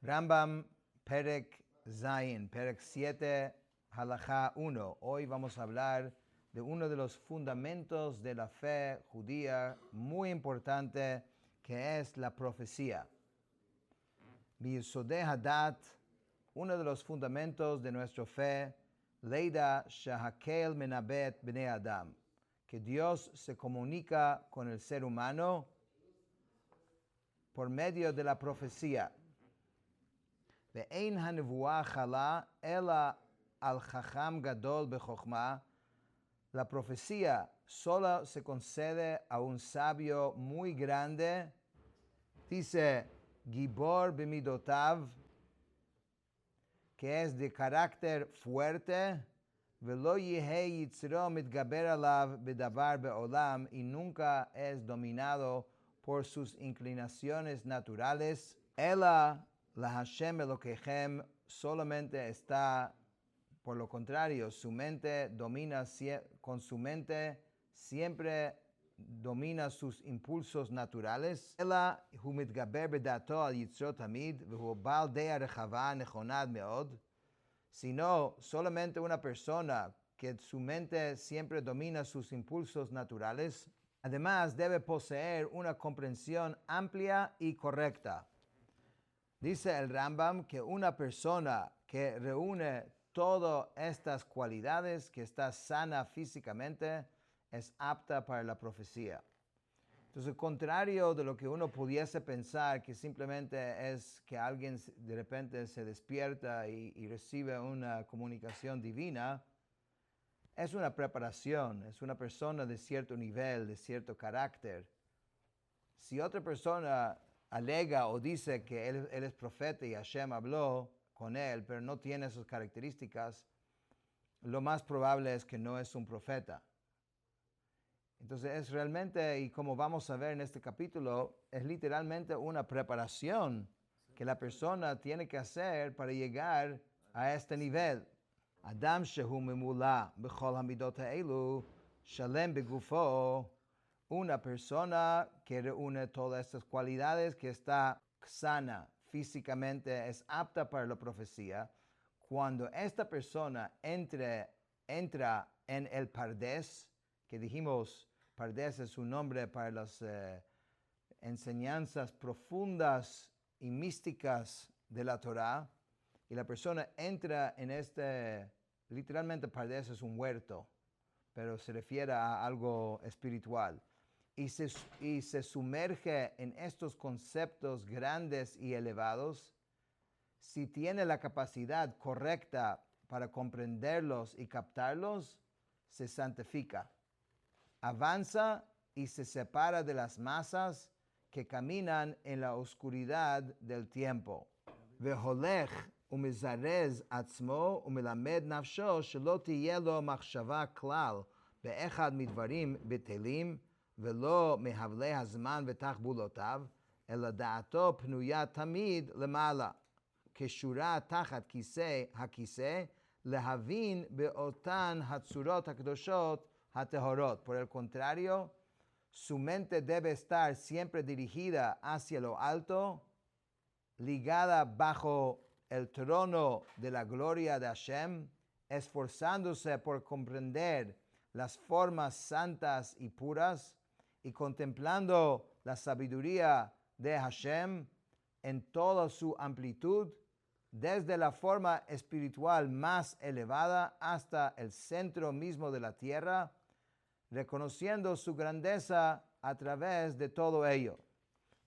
Rambam, Perek Zayin, Perek 7, Halajá 1. Hoy vamos a hablar de uno de los fundamentos de la fe judía muy importante, que es la profecía. Biyesodei Hadat, uno de los fundamentos de nuestra fe, Leida Shahakel Menabet Bnei Adam, que Dios se comunica con el ser humano por medio de la profecía. Ve'ein hanevuah chala ela al chacham gadol bechokma. La profecía solo se concede a un sabio muy grande. Dice Gibor b'midotav, que es de carácter fuerte. Velo yehei yitzro mitgaber alav bedavar beolam, y nunca es dominado por sus inclinaciones naturales. Ela la Hashem Elokechem, solamente está, por lo contrario, su mente domina, con su mente siempre domina sus impulsos naturales. Ela hu mitgaber bedato al yitzro tamid, vehu bal dea rechava nechonad meod. Sino solamente una persona que su mente siempre domina sus impulsos naturales. Además, debe poseer una comprensión amplia y correcta. Dice el Rambam que una persona que reúne todas estas cualidades, que está sana físicamente, es apta para la profecía. Entonces, contrario de lo que uno pudiese pensar, que simplemente es que alguien de repente se despierta y recibe una comunicación divina, es una preparación, es una persona de cierto nivel, de cierto carácter. Si otra persona alega o dice que él es profeta y Hashem habló con él, pero no tiene esas características, lo más probable es que no es un profeta. Entonces es realmente, y como vamos a ver en este capítulo, es literalmente una preparación que la persona tiene que hacer para llegar a este nivel. Adam shehu memula b'chol hamidot ha'elu shalem begufo. Una persona que reúne todas estas cualidades, que está sana físicamente, es apta para la profecía. Cuando esta persona entra en el Pardes, que dijimos, Pardes es un nombre para las enseñanzas profundas y místicas de la Torá, y la persona entra en literalmente Pardes es un huerto, pero se refiere a algo espiritual, y se sumerge en estos conceptos grandes y elevados. Si tiene la capacidad correcta para comprenderlos y captarlos, se santifica. Avanza y se separa de las masas que caminan en la oscuridad del tiempo. Veholech umizarez atzmo umelamed nafsho shelo tiyeh lo machshava klal be'echad midvarim betelim velo mehavle hazman vetachbulotav ela da'ato pnuya tamid lemala כשורה תחת כיסא הכיסא, להבין באותן הצורות הקדושות הטהורות. Por el contrario, su mente debe estar siempre dirigida hacia lo alto, ligada bajo el trono de la gloria de Hashem, esforzándose por comprender las formas santas y puras, y contemplando la sabiduría de Hashem en toda su amplitud, desde la forma espiritual más elevada hasta el centro mismo de la tierra, reconociendo su grandeza a través de todo ello.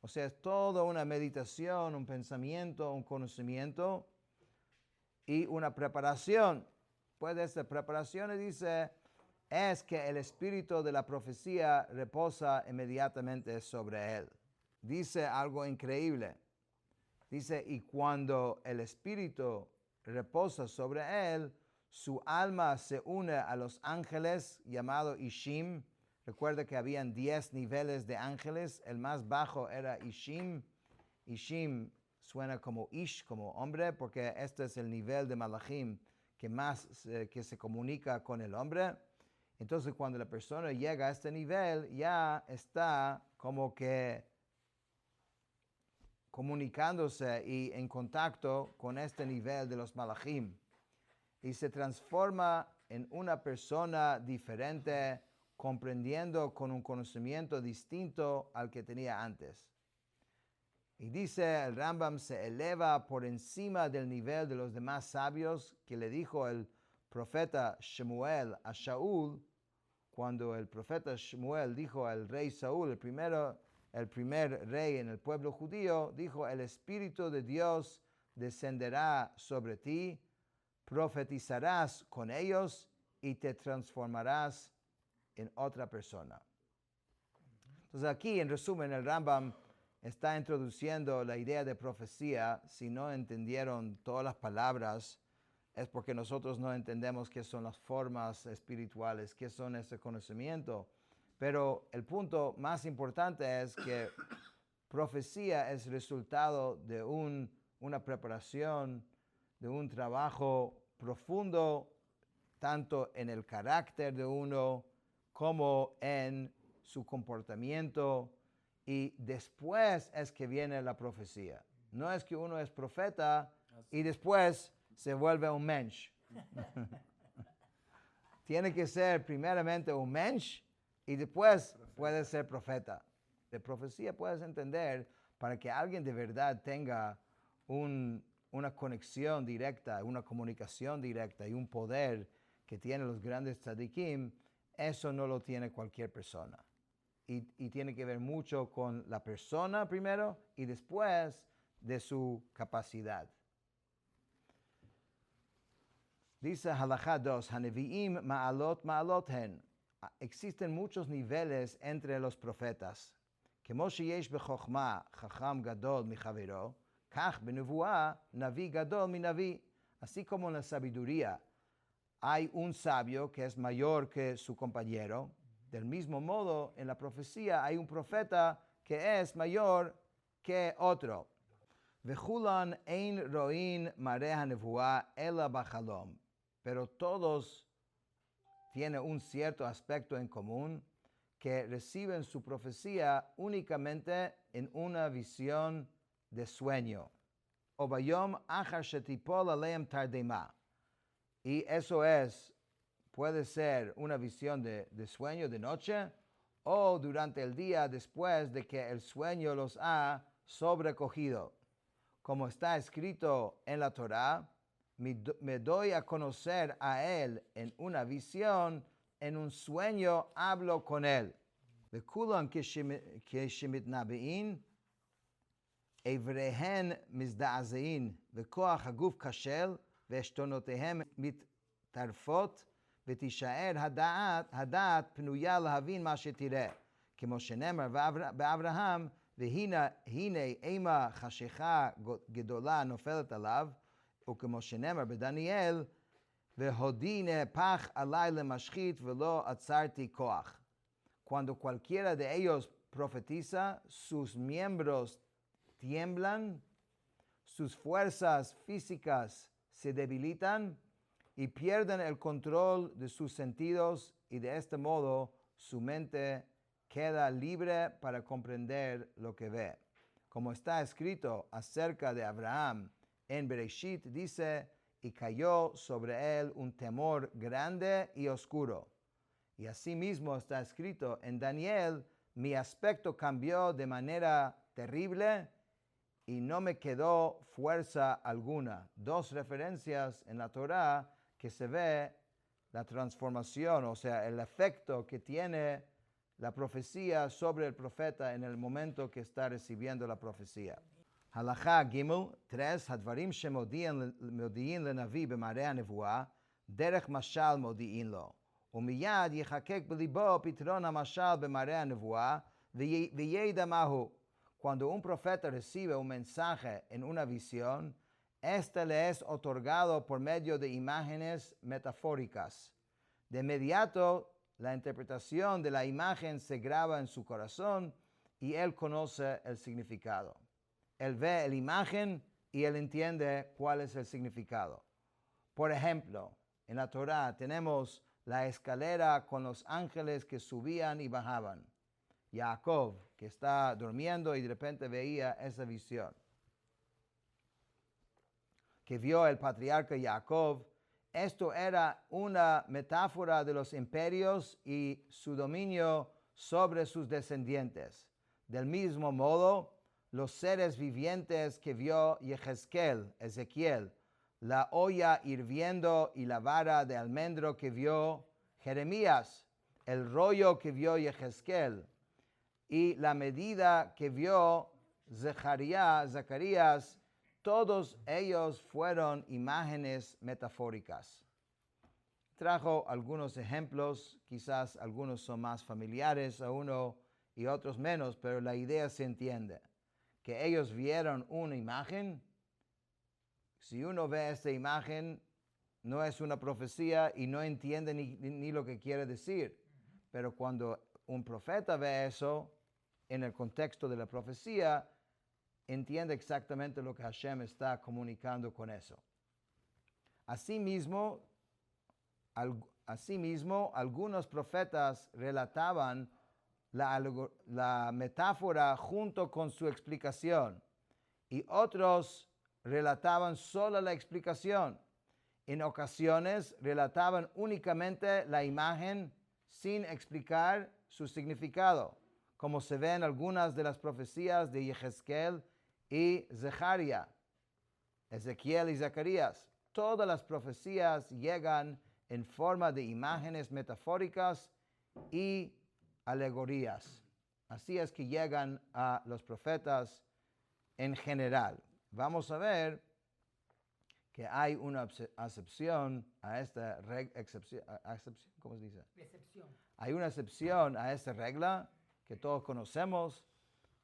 O sea, es toda una meditación, un pensamiento, un conocimiento y una preparación. Pues esta preparación dice, es que el espíritu de la profecía reposa inmediatamente sobre él. Dice algo increíble. Dice, y cuando el espíritu reposa sobre él, su alma se une a los ángeles, llamado Ishim. Recuerda que habían 10 niveles de ángeles. El más bajo era Ishim. Ishim suena como Ish, como hombre, porque este es el nivel de Malachim que se comunica con el hombre. Entonces, cuando la persona llega a este nivel, ya está como que comunicándose y en contacto con este nivel de los malachim y se transforma en una persona diferente, comprendiendo con un conocimiento distinto al que tenía antes. Y dice, el Rambam se eleva por encima del nivel de los demás sabios que le dijo el profeta Shemuel a Shaul, cuando el profeta Shemuel dijo al rey Saúl, el primer rey en el pueblo judío, dijo, el Espíritu de Dios descenderá sobre ti, profetizarás con ellos y te transformarás en otra persona. Entonces aquí, en resumen, el Rambam está introduciendo la idea de profecía. Si no entendieron todas las palabras, es porque nosotros no entendemos qué son las formas espirituales, qué son ese conocimiento. Pero el punto más importante es que profecía es resultado de una preparación, de un trabajo profundo, tanto en el carácter de uno como en su comportamiento. Y después es que viene la profecía. No es que uno es profeta y después se vuelve un mensch. Tiene que ser primeramente un mensch y después puede ser profeta. De profecía puedes entender para que alguien de verdad tenga una conexión directa, una comunicación directa y un poder que tienen los grandes tzadikim, eso no lo tiene cualquier persona. Y tiene que ver mucho con la persona primero y después de su capacidad. Dice Halajá 2, Haneviim ma'alot hen. Existen muchos niveles entre los profetas. כמו שיש בחוכמה חכם גדול מחברו, כך בנבואה נביא גדול מנביא. Así como en la sabiduría hay un sabio que es mayor que su compañero, del mismo modo en la profecía hay un profeta que es mayor que otro. וכולן אין רואים מראה הנבואה אלא בחלום. Pero todos tienen un cierto aspecto en común, que reciben su profecía únicamente en una visión de sueño. O bayom achar shetipol aleim tardema. Y eso puede ser una visión de sueño de noche o durante el día después de que el sueño los ha sobrecogido. Como está escrito en la Torá, me doy a conocer a él en una visión, en un sueño hablo con él. וכולם כשמתנבאים, אבריהן מזדעזעים, וכוח הגוף כשל, ועשתונותיהם מתטרפות, ותישאר הדעת פנויה להבין מה שתראה. כמו שנאמר באברהם, והנה אימה חשיכה גדולה נופלת עליו, וכמו שנאמר בדניאל, והודי נהפך עלי למשחית ולא עצרתי כוח. Cuando cualquiera de ellos profetiza, sus miembros tiemblan, sus fuerzas físicas se debilitan y pierden el control de sus sentidos y de este modo su mente queda libre para comprender lo que ve. Como está escrito acerca de Abraham en Bereshit, dice, y cayó sobre él un temor grande y oscuro. Y asimismo está escrito en Daniel, mi aspecto cambió de manera terrible y no me quedó fuerza alguna. Dos referencias en la Torá que se ve la transformación, o sea, el efecto que tiene la profecía sobre el profeta en el momento que está recibiendo la profecía. Halachá Gimel 3, הדברים שמודיעין לנביא במראה הנבואה, דרך משל מודיעין לו. ומיד יחקק בליבו פתרון המשל במראה הנבואה, וידע מהו. Cuando un profeta recibe un mensaje en una visión, este le es otorgado por medio de imágenes metafóricas. De inmediato, la interpretación de la imagen se graba en su corazón y él conoce el significado. Él ve la imagen y él entiende cuál es el significado. Por ejemplo, en la Torá tenemos la escalera con los ángeles que subían y bajaban. Jacob, que está durmiendo y de repente veía esa visión. que vio el patriarca Jacob, esto era una metáfora de los imperios y su dominio sobre sus descendientes. Del mismo modo, los seres vivientes que vio Ezequiel, la olla hirviendo y la vara de almendro que vio Jeremías, el rollo que vio Yehezkel y la medida que vio Zacarías, todos ellos fueron imágenes metafóricas. Trajo algunos ejemplos, quizás algunos son más familiares a uno y otros menos, pero la idea se entiende. Que ellos vieron una imagen. Si uno ve esta imagen, no es una profecía y no entiende ni lo que quiere decir. Pero cuando un profeta ve eso, en el contexto de la profecía, entiende exactamente lo que Hashem está comunicando con eso. Asimismo, algunos profetas relataban la metáfora junto con su explicación y otros relataban solo la explicación. En ocasiones relataban únicamente la imagen sin explicar su significado, como se ve en algunas de las profecías de Yehezkel y Ezequiel y Zacarías. Todas las profecías llegan en forma de imágenes metafóricas y alegorías. Así es que llegan a los profetas en general. Vamos a ver que hay una excepción a esta excepción. ¿Cómo se dice? Excepción. Hay una excepción a esta regla que todos conocemos,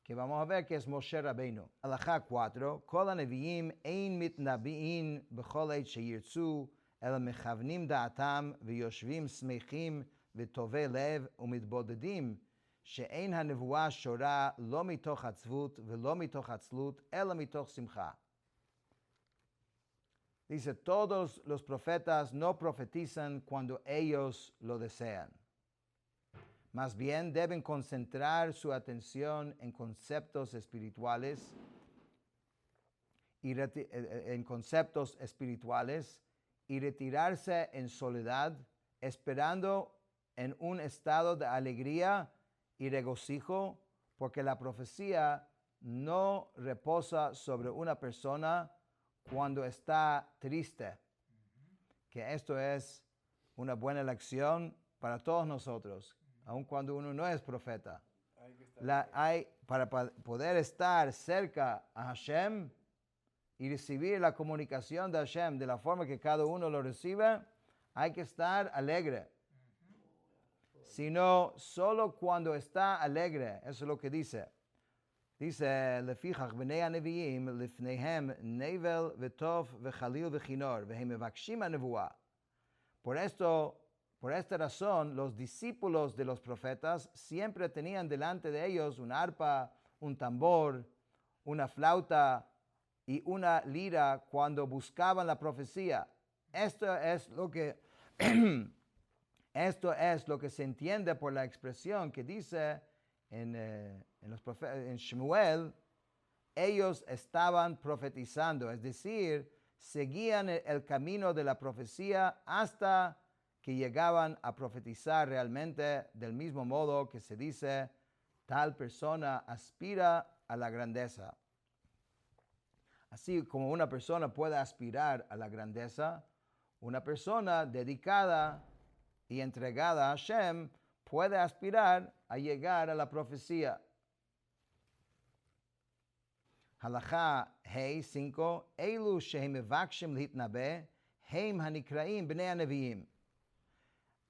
que vamos a ver que es Moshe Rabbeinu. Halakha 4, Kol haneviim ein mitnabi'in b'chol עת שירצו, אלא מכוונים דעתם ויושבים שמחים וטובי לב ומתבודדים, שאין הנבואה שורה לא מתוך עצבות ולא מתוך עצלות, אלא מתוך שמחה. Dice, todos los profetas no profetizan cuando ellos lo desean. Más bien deben concentrar su atención en conceptos espirituales y retirarse en soledad, esperando en un estado de alegría y regocijo, porque la profecía no reposa sobre una persona cuando está triste. Que esto es una buena lección para todos nosotros, aun cuando uno no es profeta. Para poder estar cerca a Hashem y recibir la comunicación de Hashem de la forma que cada uno lo recibe, hay que estar alegre. Sino solo cuando está alegre, eso es lo que dice. Dice, לפיכך בני הנביאים לפניהם נבל וטוב וחליל וכינור, והם מבקשים הנבואה. Por esta razón, los discípulos de los profetas siempre tenían delante de ellos un arpa, un tambor, una flauta y una lira cuando buscaban la profecía. Esto es lo que se entiende por la expresión que dice en Shmuel, ellos estaban profetizando, es decir, seguían el camino de la profecía hasta que llegaban a profetizar realmente, del mismo modo que se dice, tal persona aspira a la grandeza. Así como una persona puede aspirar a la grandeza, una persona dedicada y entregada a Hashem puede aspirar a llegar a la profecía. Halakha Hei 5, Eilu shehem mevakshim litnabe, heim hanikraim bnei haneviim.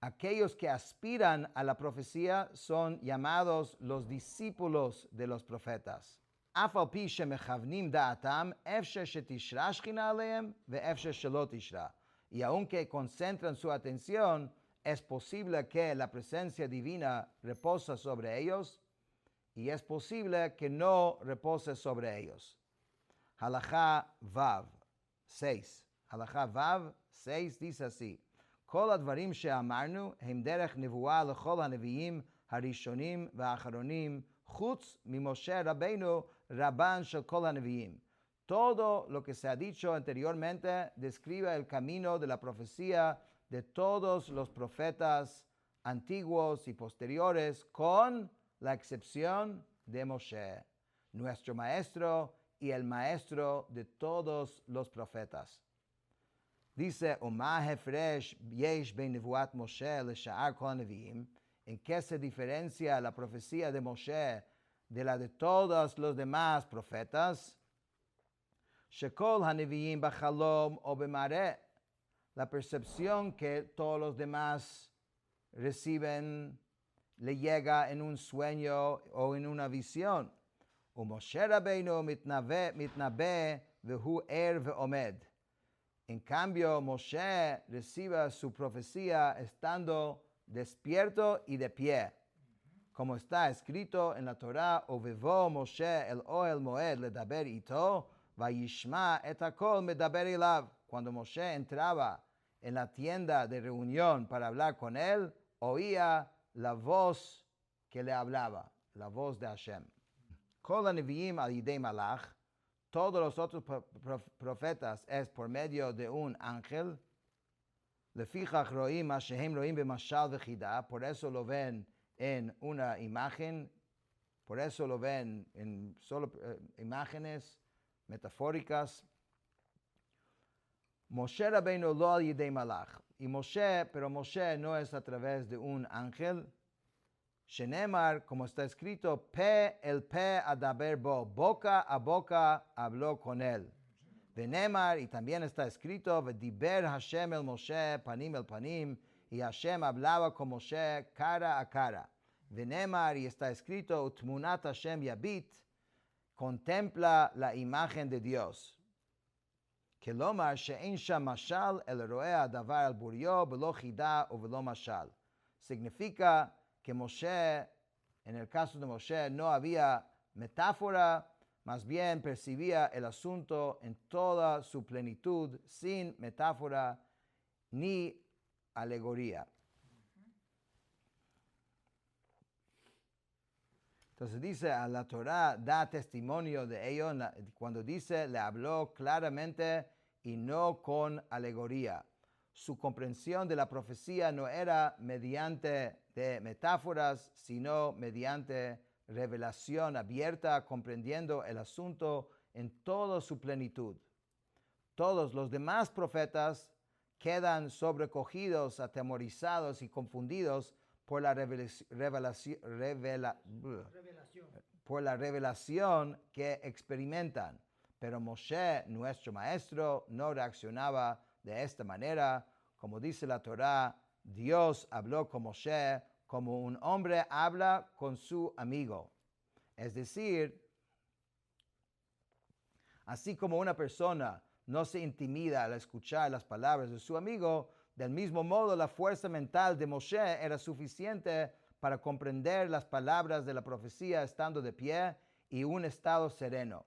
Aquellos que aspiran a la profecía son llamados los discípulos de los profetas. Af al pi shemechavnim da'atam, efshe shetishra shchina aleim, ve'efshe shelo tishra. Y aunque concentran su atención, es posible que la presencia divina reposa sobre ellos y es posible que no repose sobre ellos. Halakha Vav 6. Halakha Vav 6 dice así. כל הדברים שאמרנו הם דרך נבואה לכל הנביאים הראשונים והאחרונים, חוץ ממשה רבנו רבן של כל הנביאים. Todo lo que se ha dicho anteriormente describe el camino de la profecía de todos los profetas antiguos y posteriores, con la excepción de Moshe, nuestro maestro y el maestro de todos los profetas. Dice, Uma hefresh yesh ben nevuat Moshe le'sha'ar kol neviim. ¿En qué se diferencia la profecía de Moshe de la de todos los demás profetas? Shekol haneviim b'chalom o b'mareh. La percepción que todos los demás reciben le llega en un sueño o en una visión. Moshe Rabbeinu mitnabeh vehu ve'omed. En cambio, Moshe recibe su profecía estando despierto y de pie. Como está escrito en la Torah, Ovevó Moshe el Ohel Moed ledaber ito, vayishma et hakol medaber elav. Cuando Moshe entraba en la tienda de reunión para hablar con él, oía la voz que le hablaba, la voz de Hashem. Kol haneviim al yidei malach. Todos los otros profetas es por medio de un ángel. Lefichach roim shehem roim b'mashal v'chida. Por eso lo ven en una imagen. Por eso lo ven en solo imágenes metafóricas. Moshe Rabbeinu lo al yidei malach. Pero Moshe no es a través de un ángel. Shenemar, como está escrito, el pe adaber bo, boca a boca habló con él. Venemar, y también está escrito, vediber Hashem el Moshe panim el panim, y Hashem hablaba con Moshe cara a cara. Venemar, y está escrito, utmunat Hashem yabit, contempla la imagen de Dios. Kelomar, she'en sham mashal el roea davar al burio, velo chida o velo mashal. Significa que Moshe, en el caso de Moshe, no había metáfora, más bien percibía el asunto en toda su plenitud, sin metáfora ni alegoría. Entonces dice, a la Torah da testimonio de ello, cuando dice, le habló claramente y no con alegoría. Su comprensión de la profecía no era mediante de metáforas, sino mediante revelación abierta, comprendiendo el asunto en toda su plenitud. Todos los demás profetas quedan sobrecogidos, atemorizados y confundidos por la revelación que experimentan. Pero Moshe, nuestro maestro, no reaccionaba de esta manera. Como dice la Torah, Dios habló con Moshe como un hombre habla con su amigo. Es decir, así como una persona no se intimida al escuchar las palabras de su amigo, del mismo modo la fuerza mental de Moshe era suficiente para comprender las palabras de la profecía estando de pie y un estado sereno.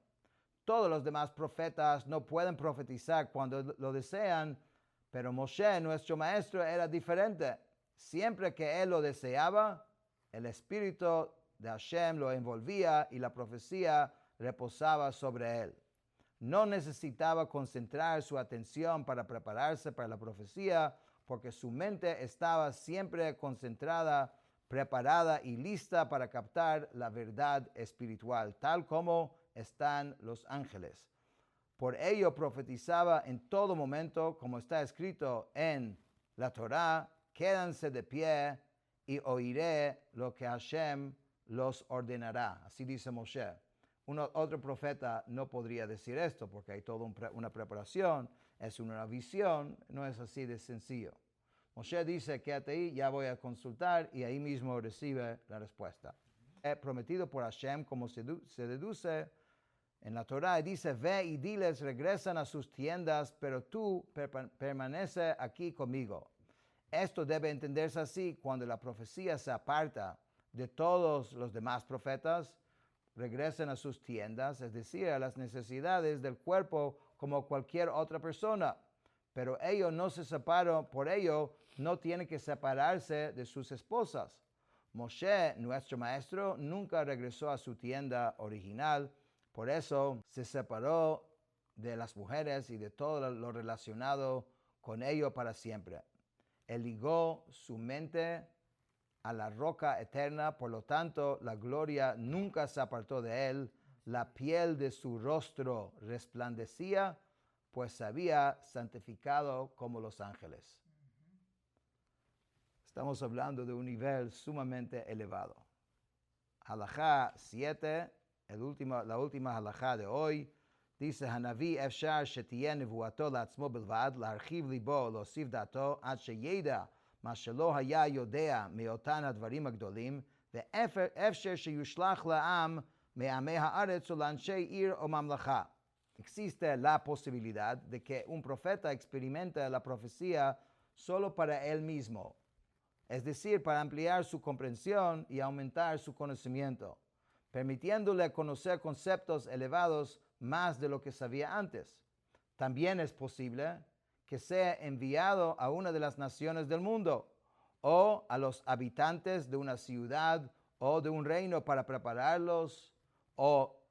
Todos los demás profetas no pueden profetizar cuando lo desean, pero Moshe, nuestro maestro, era diferente. Siempre que él lo deseaba, el Espíritu de Hashem lo envolvía y la profecía reposaba sobre él. No necesitaba concentrar su atención para prepararse para la profecía, porque su mente estaba siempre concentrada, preparada y lista para captar la verdad espiritual, tal como están los ángeles. Por ello profetizaba en todo momento, como está escrito en la Torah, quédanse de pie y oiré lo que Hashem los ordenará. Así dice Moshe. Otro profeta no podría decir esto porque hay toda una preparación, es una visión, no es así de sencillo. Moshe dice, quédate ahí, ya voy a consultar y ahí mismo recibe la respuesta. Prometido por Hashem, como se deduce en la Torah, dice, ve y diles, regresan a sus tiendas, pero tú permanece aquí conmigo. Esto debe entenderse así: cuando la profecía se aparta de todos los demás profetas, regresen a sus tiendas, es decir, a las necesidades del cuerpo como cualquier otra persona. Pero ellos no se separan, por ello no tienen que separarse de sus esposas. Moshe, nuestro maestro, nunca regresó a su tienda original, por eso se separó de las mujeres y de todo lo relacionado con ello para siempre. Él ligó su mente a la roca eterna, por lo tanto, la gloria nunca se apartó de él. La piel de su rostro resplandecía, pues se había santificado como los ángeles. Estamos hablando de un nivel sumamente elevado. Halajá 7, la última halajá de hoy, dice, Hanavi efshar shetiyeh nevuato la'atzmo bilvad, להרחיב ליבו, להוסיף דעתו, עד שידע מה שלא היה יודע מאותן הדברים הגדולים, ואפשר שיושלך לעם מעמי הארץ או לאנשי עיר או ממלכה. Existe la posibilidad de que un profeta experimente la profecía solo para él mismo, es decir, para ampliar su comprensión y aumentar su conocimiento, permitiéndole conocer conceptos elevados más de lo que sabía antes. También es posible que sea enviado a una de las naciones del mundo o a los habitantes de una ciudad o de un reino para prepararlos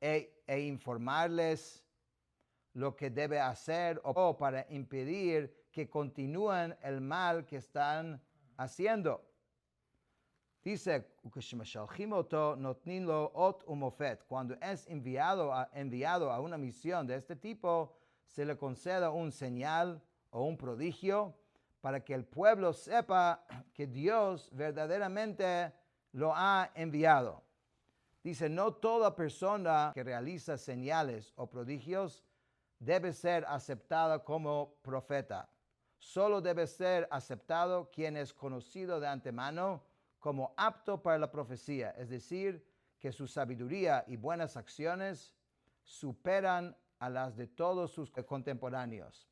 e informarles lo que debe hacer o para impedir que continúen el mal que están haciendo. Dice, cuando es enviado a una misión de este tipo, se le conceda un señal o un prodigio para que el pueblo sepa que Dios verdaderamente lo ha enviado. Dice, no toda persona que realiza señales o prodigios debe ser aceptada como profeta. Solo debe ser aceptado quien es conocido de antemano como apto para la profecía, es decir, que su sabiduría y buenas acciones superan a las de todos sus contemporáneos.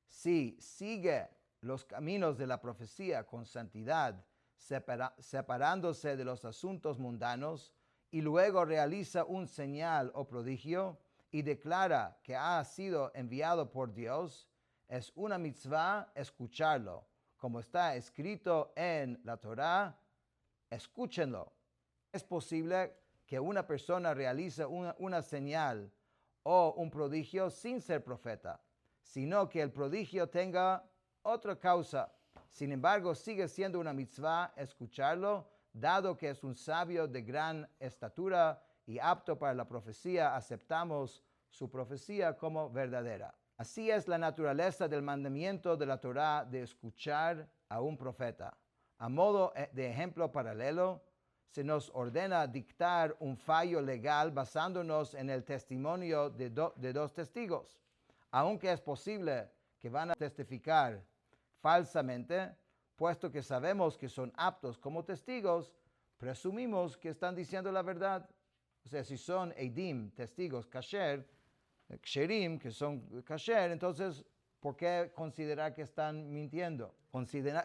Si sigue los caminos de la profecía con santidad, separándose de los asuntos mundanos, y luego realiza un señal o prodigio y declara que ha sido enviado por Dios, es una mitzvah escucharlo. Como está escrito en la Torá, escúchenlo. Es posible que una persona realice una señal o un prodigio sin ser profeta, sino que el prodigio tenga otra causa. Sin embargo, sigue siendo una mitzvah escucharlo, dado que es un sabio de gran estatura y apto para la profecía, aceptamos su profecía como verdadera. Así es la naturaleza del mandamiento de la Torá de escuchar a un profeta. A modo de ejemplo paralelo, se nos ordena dictar un fallo legal basándonos en el testimonio de dos testigos. Aunque es posible que van a testificar falsamente, puesto que sabemos que son aptos como testigos, presumimos que están diciendo la verdad. O sea, si son eidim, testigos, ksherim, que son kasher, entonces, ¿por qué considerar que están mintiendo?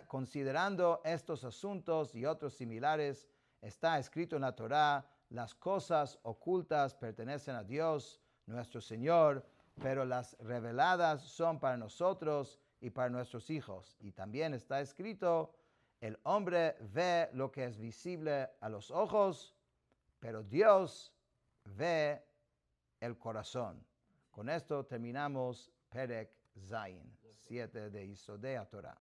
Considerando estos asuntos y otros similares, está escrito en la Torá, las cosas ocultas pertenecen a Dios, nuestro Señor, pero las reveladas son para nosotros y para nuestros hijos. Y también está escrito, el hombre ve lo que es visible a los ojos, pero Dios ve el corazón. Con esto terminamos Perek Zayin, 7 de Yesodei HaTorah.